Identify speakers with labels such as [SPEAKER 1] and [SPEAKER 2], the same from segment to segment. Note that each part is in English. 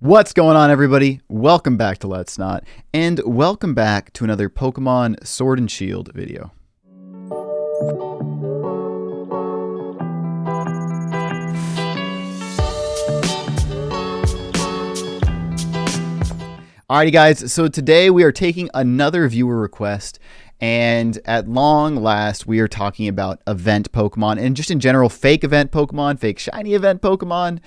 [SPEAKER 1] What's going on, everybody? Welcome back to Let's Not, and welcome back to another Pokemon Sword and Shield video. Alrighty guys, so today we are taking another viewer request, and at long last we are talking about event Pokemon, and just in general fake event Pokemon, fake shiny event Pokemon,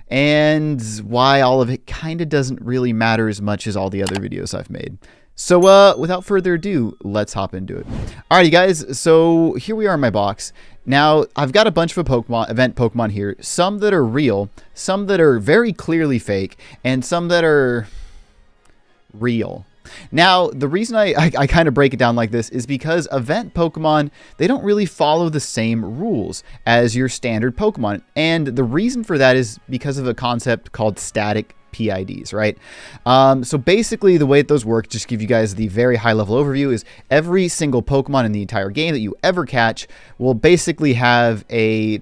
[SPEAKER 1] and why all of it kind of doesn't really matter as much as all the other videos I've made. So without further ado, let's hop into it. Alrighty guys, so here we are in my box. Now, I've got a bunch of event Pokemon here, some that are real, some that are very clearly fake, and some that are real. Now, the reason I kind of break it down like this is because event Pokemon, they don't really follow the same rules as your standard Pokemon. And the reason for that is because of a concept called Static PIDs, right? So basically the way that those work, just to give you guys the very high level overview, is every single Pokemon in the entire game that you ever catch will basically have a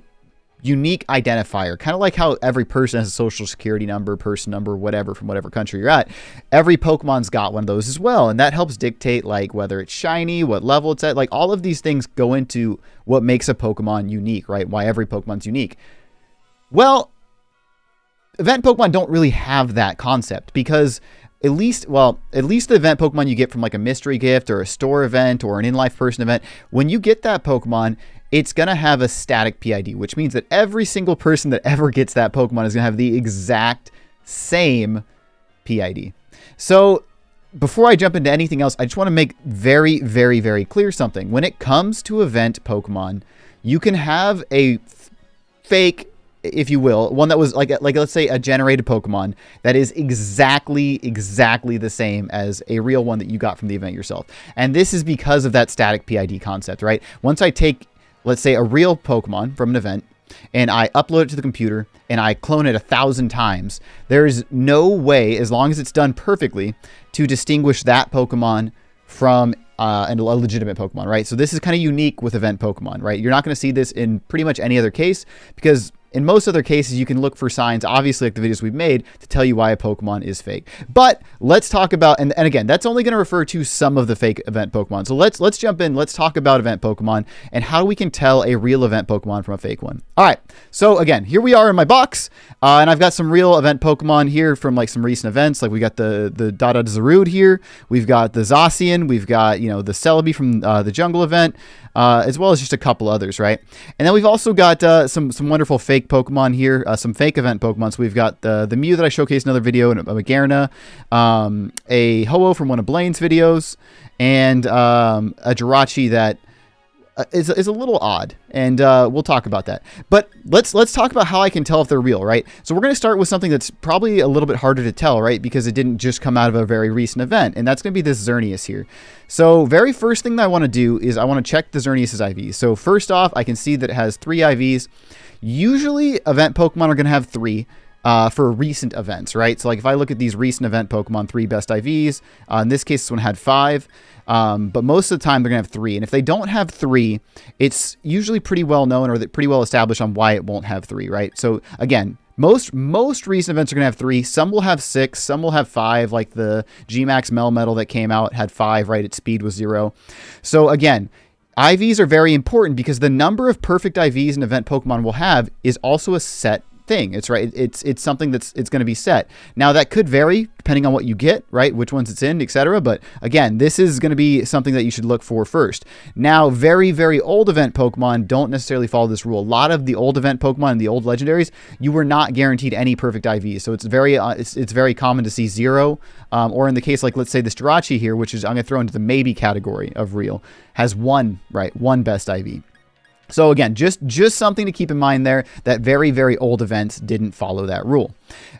[SPEAKER 1] unique identifier, kind of like how every person has a social security number, person number, whatever, from whatever country you're at. Every Pokemon's got one of those as well, and that helps dictate like whether it's shiny, what level it's at. Like all of these things go into what makes a Pokemon unique, right? Why every Pokemon's unique. Well, event Pokemon don't really have that concept because at least the event Pokemon you get from like a mystery gift or a store event or an in-life person event, when you get that Pokemon, it's going to have a static PID, which means that every single person that ever gets that Pokemon is going to have the exact same PID. So before I jump into anything else, I just want to make very, very, very clear something. When it comes to event Pokemon, you can have a fake, if you will, one that was like let's say a generated Pokemon that is exactly the same as a real one that you got from the event yourself. And this is because of that static PID concept, right? Once I take, let's say, a real Pokemon from an event and I upload it to the computer and I clone it 1,000 times, there is no way, as long as it's done perfectly, to distinguish that Pokemon from a legitimate Pokemon, right? So this is kind of unique with event Pokemon, right? You're not going to see this in pretty much any other case because in most other cases, you can look for signs, obviously like the videos we've made, to tell you why a Pokemon is fake. But let's talk about, and again, that's only going to refer to some of the fake event Pokemon. So let's jump in. Let's talk about event Pokemon and how we can tell a real event Pokemon from a fake one. All right. So again, here we are in my box, and I've got some real event Pokemon here from like some recent events. Like we got the Dada Zarude here. We've got the Zacian. We've got, you know, the Celebi from the Jungle event, as well as just a couple others, right? And then we've also got some wonderful fake Pokemon here, some fake event Pokemon. So we've got the Mew that I showcased in another video, and a Magarna, a Ho-Oh from one of Blaine's videos, and a Jirachi that is a little odd, and we'll talk about that. But let's talk about how I can tell if they're real, right? So we're going to start with something that's probably a little bit harder to tell, right? Because it didn't just come out of a very recent event, and that's going to be this Xerneas here. So very first thing that I want to do is I want to check the Xerneas' IVs. So first off, I can see that it has 3 IVs. Usually event Pokemon are going to have 3 for recent events, right? So like if I look at these recent event Pokemon, 3 best IVs, in this case, this one had 5, but most of the time they're going to have 3. And if they don't have 3, it's usually pretty well known or pretty well established on why it won't have 3, right? So again, most recent events are going to have 3. Some will have 6. Some will have 5, like the G-Max Melmetal that came out had 5, right? Its speed was 0. So again, IVs are very important because the number of perfect IVs an event Pokemon will have is also a set thing. It's right. It's something it's going to be set. Now that could vary depending on what you get, right? Which ones it's in, etc. But again, this is going to be something that you should look for first. Now, very, very old event Pokemon don't necessarily follow this rule. A lot of the old event Pokemon and the old legendaries, you were not guaranteed any perfect IVs. So it's very common to see 0, or in the case like let's say this Jirachi here, which is I'm going to throw into the maybe category of real, has 1, right? 1 best IV. So again, just something to keep in mind there, that very, very old events didn't follow that rule.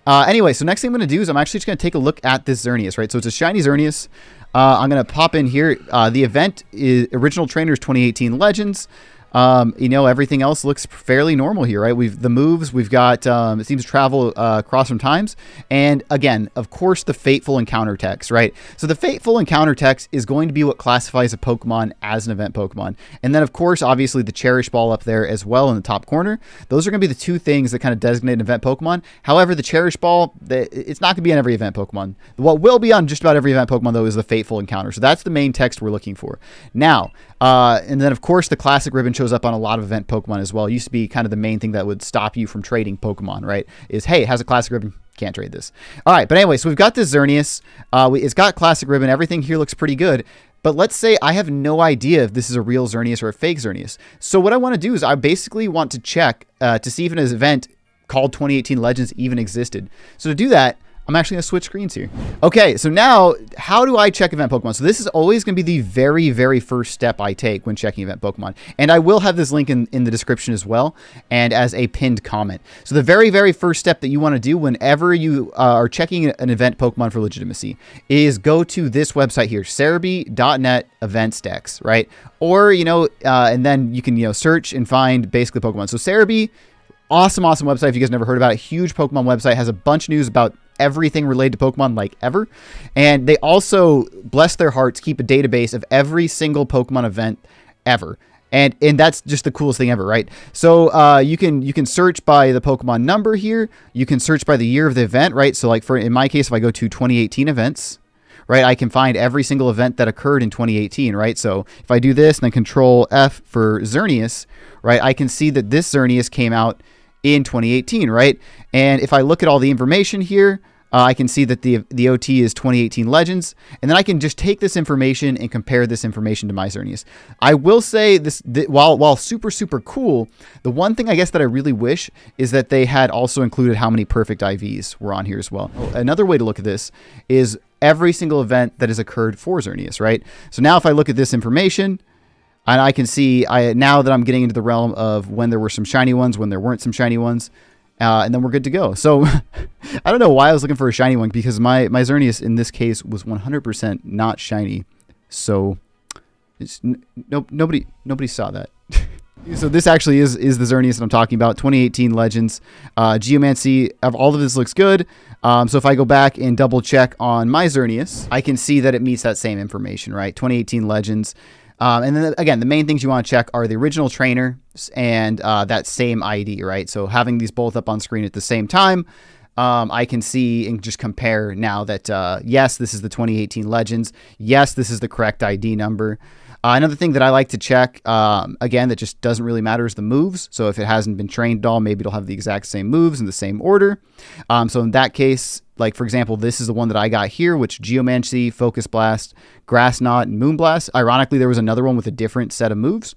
[SPEAKER 1] Anyway, so next thing I'm going to do is I'm actually just going to take a look at this Xerneas, right? So it's a shiny Xerneas. I'm going to pop in here. The event is original trainers 2018 Legends. You know, everything else looks fairly normal here, right? The moves, we've got, it seems to travel across from times. And again, of course, the Fateful Encounter text, right? So the Fateful Encounter text is going to be what classifies a Pokemon as an event Pokemon. And then, of course, obviously the Cherish Ball up there as well in the top corner. Those are going to be the two things that kind of designate an event Pokemon. However, the Cherish Ball, it's not going to be on every event Pokemon. What will be on just about every event Pokemon, though, is the Fateful Encounter. So that's the main text we're looking for. Now, and then, of course, the Classic Ribbon shows up on a lot of event Pokemon as well. It used to be kind of the main thing that would stop you from trading Pokemon, right? Is, hey, it has a Classic Ribbon. Can't trade this. All right, but anyway, so we've got this Xerneas. It's got Classic Ribbon. Everything here looks pretty good. But let's say I have no idea if this is a real Xerneas or a fake Xerneas. So what I want to do is I basically want to check to see if an event called 2018 Legends even existed. So to do that, I'm actually going to switch screens here. Okay, so now how do I check event Pokemon? So this is always going to be the very, very first step I take when checking event Pokemon. And I will have this link in the description as well and as a pinned comment. So the very, very first step that you want to do whenever you are checking an event Pokemon for legitimacy is go to this website here, Serebii.net Eventdex, right? Or, you know, and then you can, you know, search and find basically Pokemon. So Serebii, awesome website. If you guys never heard about it, huge Pokemon website, has a bunch of news about everything related to Pokemon like ever. And they also, bless their hearts, keep a database of every single Pokemon event ever. And that's just the coolest thing ever, right? So you can search by the Pokemon number here. You can search by the year of the event, right? So like in my case, if I go to 2018 events, right, I can find every single event that occurred in 2018, right? So if I do this and then Control F for Xerneas, right, I can see that this Xerneas came out in 2018, right? And if I look at all the information here, I can see that the OT is 2018 Legends, and then I can just take this information and compare this information to my Xerneas. I will say this, while super cool, the one thing I guess that I really wish is that they had also included how many perfect IVs were on here as well. Another way to look at this is every single event that has occurred for Xerneas, right? So now if I look at this information, and I can see now that I'm getting into the realm of when there were some shiny ones, when there weren't some shiny ones, and then we're good to go. So I don't know why I was looking for a shiny one, because my Xerneas in this case was 100% not shiny. So it's, nobody saw that. So this actually is the Xerneas that I'm talking about, 2018 Legends. Geomancy, all of this looks good. So if I go back and double check on my Xerneas, I can see that it meets that same information, right? 2018 Legends. And then again, the main things you want to check are the original trainer and that same ID, right? So having these both up on screen at the same time, I can see and just compare now that, yes, this is the 2018 Legends. Yes, this is the correct ID number. Another thing that I like to check, again, that just doesn't really matter is the moves. So if it hasn't been trained at all, maybe it'll have the exact same moves in the same order. So in that case, like, for example, this is the one that I got here, which Geomancy, Focus Blast, Grass Knot, and Moonblast. Ironically, there was another one with a different set of moves.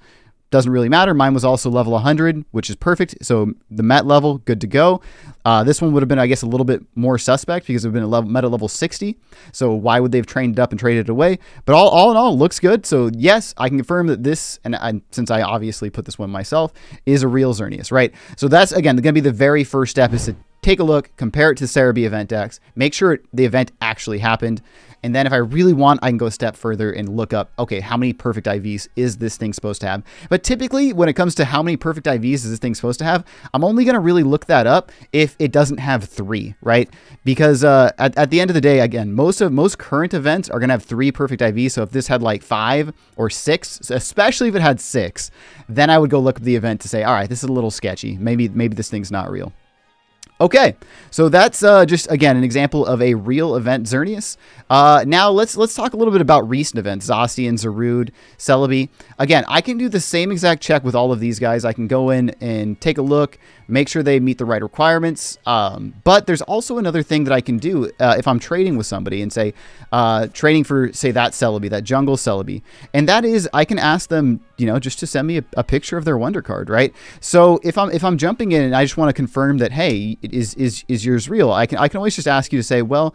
[SPEAKER 1] Doesn't really matter. Mine was also level 100, which is perfect. So the Met level, good to go. This one would have been, I guess, a little bit more suspect because it would have been a Meta level 60. So why would they have trained it up and traded it away? But all in all, it looks good. So yes, I can confirm that this, and since I obviously put this one myself, is a real Xerneas, right? So that's, again, going to be the very first step, is to take a look, compare it to Serebii Eventdex, make sure the event actually happened. And then if I really want, I can go a step further and look up, okay, how many perfect IVs is this thing supposed to have? But typically, when it comes to how many perfect IVs is this thing supposed to have, I'm only going to really look that up if it doesn't have 3, right? Because at the end of the day, again, most current events are going to have 3 perfect IVs. So if this had like 5 or 6, especially if it had 6, then I would go look up the event to say, all right, this is a little sketchy. Maybe this thing's not real. Okay, so that's just, again, an example of a real event Xerneas. Now let's talk a little bit about recent events, Zacian, Zarude, Celebi. Again, I can do the same exact check with all of these guys. I can go in and take a look, make sure they meet the right requirements. But there's also another thing that I can do if I'm trading with somebody and say, trading for, say, that Celebi, that jungle Celebi. And that is, I can ask them, you know, just to send me a picture of their Wonder Card, right? So if I'm jumping in and I just want to confirm that, hey, is yours real? I can always just ask you to say, well,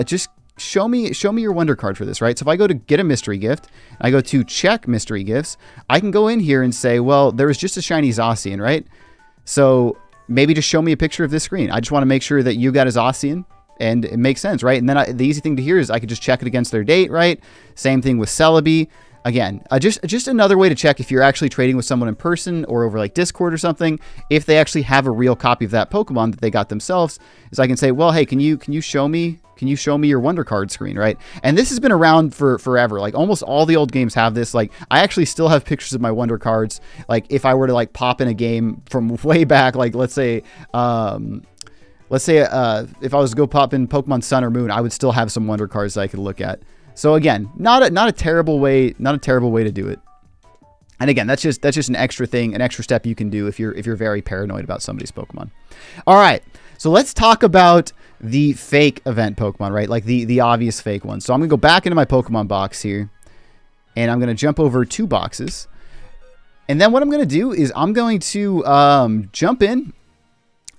[SPEAKER 1] just show me your Wonder Card for this, right? So if I go to get a mystery gift, I go to check mystery gifts, I can go in here and say, well, there was just a shiny Zacian, right? So maybe just show me a picture of this screen. I just want to make sure that you got a Zacian. And it makes sense, right? And then the easy thing to hear is I could just check it against their date, right? Same thing with Celebi. again, just another way to check if you're actually trading with someone in person or over like Discord or something, if they actually have a real copy of that Pokemon that they got themselves, is I can say, well, hey, can you show me your Wonder Card screen, right? And this has been around for forever. Like almost all the old games have this. Like I actually still have pictures of my Wonder Cards. Like if I were to like pop in a game from way back, like let's say if I was to go pop in Pokemon Sun or Moon, I would still have some Wonder Cards that I could look at. So again, not a terrible way to do it. And again, that's just an extra thing, an extra step you can do if you're very paranoid about somebody's Pokemon. All right, so let's talk about the fake event Pokemon, right? Like the obvious fake ones. So I'm gonna go back into my Pokemon box here, and I'm gonna jump over 2 boxes, and then what I'm gonna do is I'm going to jump in.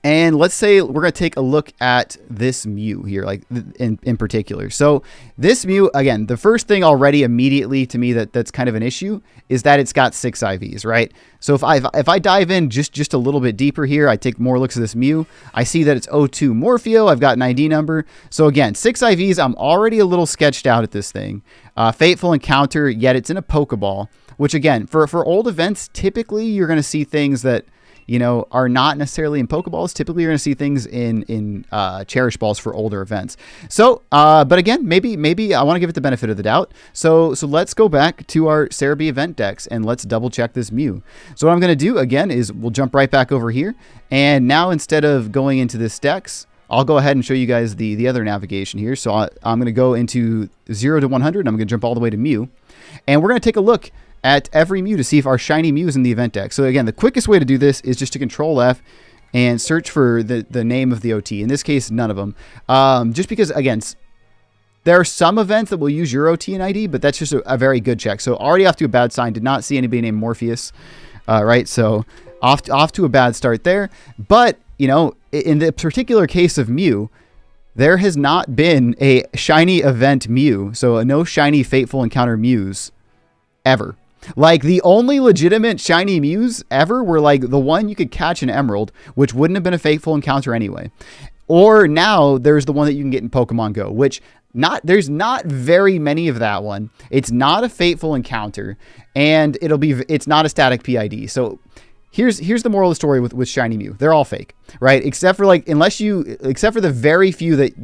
[SPEAKER 1] And let's say we're going to take a look at this Mew here, like in particular. So this Mew, again, the first thing already immediately to me that's kind of an issue is that it's got 6 IVs, right? So if I dive in just a little bit deeper here, I take more looks at this Mew, I see that it's O2 Morpheo, I've got an ID number. So again, 6 IVs, I'm already a little sketched out at this thing. Fateful Encounter, yet it's in a Pokeball, which again, for old events, typically you're going to see things that are not necessarily in Pokeballs. Typically, you're going to see things in Cherish Balls for older events. So, but again, maybe I want to give it the benefit of the doubt. So let's go back to our Serebii Eventdex and let's double check this Mew. So what I'm going to do again is we'll jump right back over here. And now instead of going into this Dex, I'll go ahead and show you guys the other navigation here. So I'm going to go into 0 to 100. I'm going to jump all the way to Mew. And we're going to take a look at every Mew to see if our shiny Mew is in the event deck. So again, the quickest way to do this is just to Control F and search for the name of the OT. In this case, none of them. Just because, again, there are some events that will use your OT and ID, but that's just a very good check. So already off to a bad sign. Did not see anybody named Morpheus. Right, so off to a bad start there. But, in the particular case of Mew, there has not been a shiny event Mew. So no shiny Fateful Encounter Mews ever. Like the only legitimate shiny Mews ever were like the one you could catch in Emerald, which wouldn't have been a Fateful Encounter anyway. Or now there's the one that you can get in Pokemon Go, which there's not very many of that one. It's not a Fateful Encounter, and it's not a Static PID. So here's the moral of the story with shiny Mew. They're all fake, right? Except for the very few that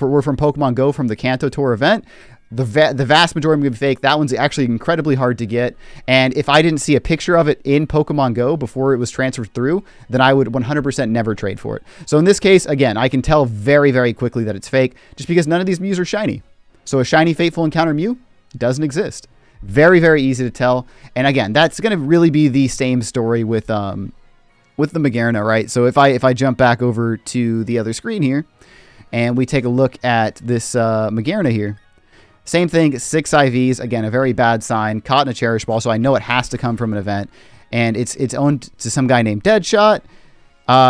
[SPEAKER 1] were from Pokemon Go from the Kanto Tour event. The vast majority will be fake. That one's actually incredibly hard to get. And if I didn't see a picture of it in Pokemon Go before it was transferred through, then I would 100% never trade for it. So in this case, again, I can tell very, very quickly that it's fake just because none of these Mews are shiny. So a shiny Fateful Encounter Mew doesn't exist. Very, very easy to tell. And again, that's going to really be the same story with the Magearna, right? So if I jump back over to the other screen here and we take a look at this Magearna here, same thing, 6 IVs, again, a very bad sign, caught in a Cherish Ball, so I know it has to come from an event, and it's owned to some guy named Deadshot.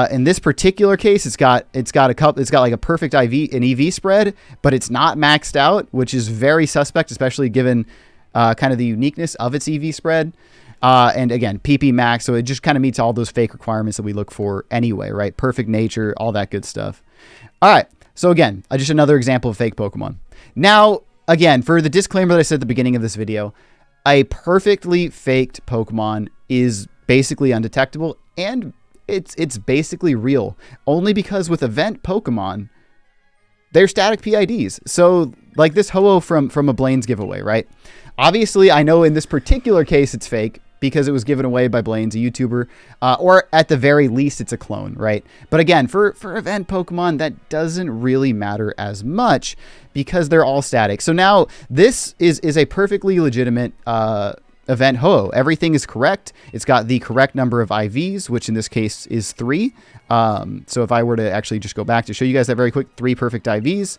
[SPEAKER 1] In this particular case, it's got like a perfect IV and EV spread, but it's not maxed out, which is very suspect, especially given kind of the uniqueness of its EV spread. And again, PP max, so it just kind of meets all those fake requirements that we look for anyway, right? Perfect nature, all that good stuff. All right, so again, just another example of fake Pokemon. Now, again, for the disclaimer that I said at the beginning of this video, a perfectly faked Pokemon is basically undetectable, and it's basically real. Only because with event Pokemon, they're static PIDs. So, like this Ho-Oh from a Blaine's giveaway, right? Obviously, I know in this particular case it's fake because it was given away by Blaine's, a YouTuber, or at the very least, it's a clone, right? But again, for event Pokemon, that doesn't really matter as much because they're all static. So now this is a perfectly legitimate event Ho-Oh. Everything is correct. It's got the correct number of IVs, which in this case is 3. So if I were to actually just go back to show you guys that very quick, 3 perfect IVs.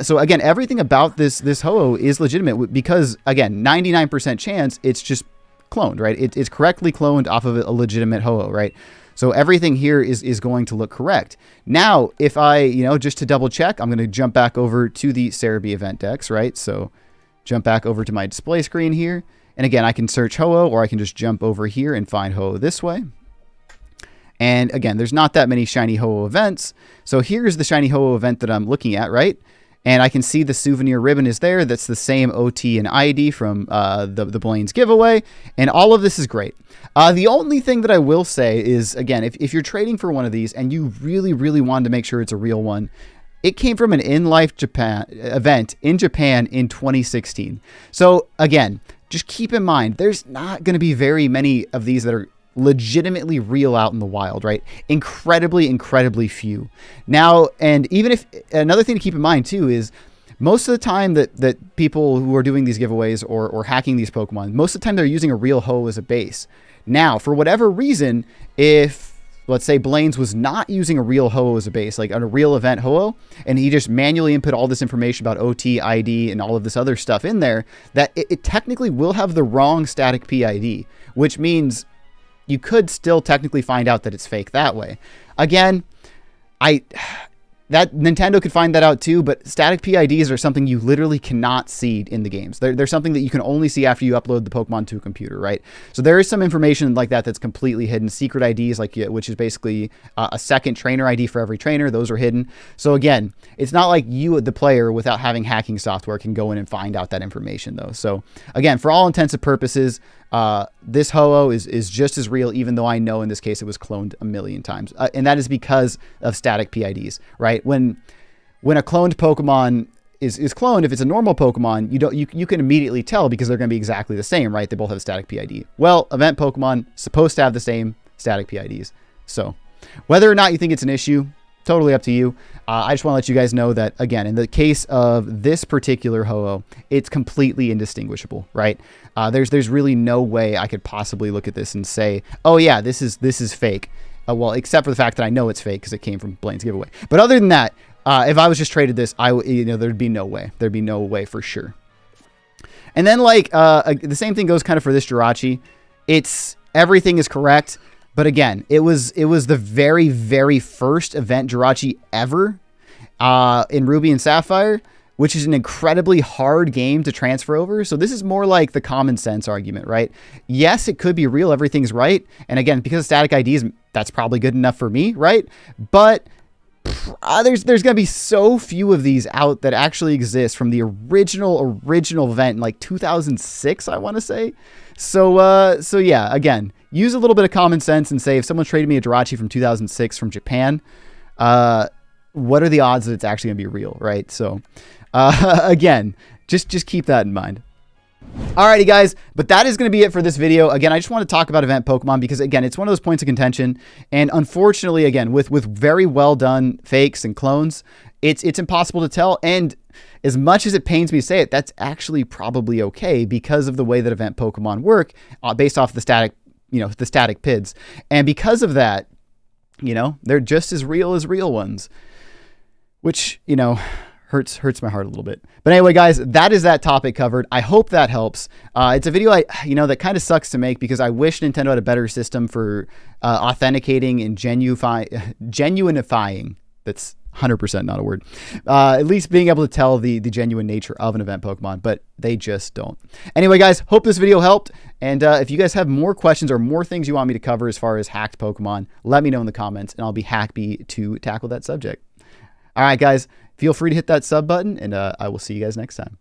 [SPEAKER 1] So again, everything about this Ho-Oh is legitimate because, again, 99% chance it's just cloned, right? It's correctly cloned off of a legitimate Ho-Oh, right? So everything here is going to look correct. Now, if I, just to double check, I'm going to jump back over to the Serebii Eventdex, right? So jump back over to my display screen here. And again, I can search Ho-Oh, or I can just jump over here and find Ho-Oh this way. And again, there's not that many shiny Ho-Oh events. So here's the shiny Ho-Oh event that I'm looking at, right? And I can see the souvenir ribbon is there. That's the same OT and ID from the Blaine's giveaway. And all of this is great. The only thing that I will say is, again, if you're trading for one of these and you really, really wanted to make sure it's a real one, it came from an in-life Japan event in Japan in 2016. So again, just keep in mind, there's not going to be very many of these that are legitimately real out in the wild, right? Incredibly, incredibly few. Now, and even if, another thing to keep in mind too is, most of the time that people who are doing these giveaways or hacking these Pokemon, most of the time they're using a real ho as a base. Now, for whatever reason, if let's say Blaine's was not using a real ho as a base, like a real event ho, and he just manually input all this information about OT, ID, and all of this other stuff in there, that it technically will have the wrong static PID, which means you could still technically find out that it's fake that way. Again, that Nintendo could find that out too, but static PIDs are something you literally cannot see in the games. They're something that you can only see after you upload the Pokemon to a computer, right? So there is some information like that that's completely hidden. Secret IDs, which is basically a second trainer ID for every trainer, those are hidden. So again, it's not like you, the player, without having hacking software, can go in and find out that information though. So again, for all intents and purposes, this Ho-Oh is just as real, even though I know in this case it was cloned a million times. And that is because of static PIDs, right? When a cloned Pokemon is cloned, if it's a normal Pokemon, you can immediately tell because they're going to be exactly the same, right? They both have static PID. Well, event Pokemon supposed to have the same static PIDs. So whether or not you think it's an issue, totally up to you. I just want to let you guys know that, again, in the case of this particular Ho-Oh, it's completely indistinguishable, right? There's really no way I could possibly look at this and say, oh yeah, this is fake. Well, except for the fact that I know it's fake because it came from Blaine's giveaway. But other than that, if I was just traded this, there'd be no way. There'd be no way for sure. And then the same thing goes kind of for this Jirachi. Everything is correct. But again, it was the very, very first event Jirachi ever in Ruby and Sapphire, which is an incredibly hard game to transfer over. So this is more like the common sense argument, right? Yes, it could be real. Everything's right. And again, because of static IDs, that's probably good enough for me, right? But there's going to be so few of these out that actually exist from the original event in like 2006, I want to say. So yeah, again, use a little bit of common sense and say, if someone traded me a Jirachi from 2006 from Japan, what are the odds that it's actually going to be real, right? So again, just keep that in mind. Alrighty guys, but that is going to be it for this video. Again, I just want to talk about event Pokemon because, again, it's one of those points of contention. And unfortunately, again, with very well done fakes and clones, it's impossible to tell. And as much as it pains me to say it, that's actually probably okay because of the way that event Pokemon work based off the static PIDs. And because of that, they're just as real ones, which, hurts my heart a little bit. But anyway, guys, that is that topic covered. I hope that helps. It's a video that kind of sucks to make because I wish Nintendo had a better system for authenticating and genuinifying. That's 100% not a word. At least being able to tell the genuine nature of an event Pokemon, but they just don't. Anyway, guys, hope this video helped. And if you guys have more questions or more things you want me to cover as far as hacked Pokemon, let me know in the comments and I'll be happy to tackle that subject. All right, guys, feel free to hit that sub button and I will see you guys next time.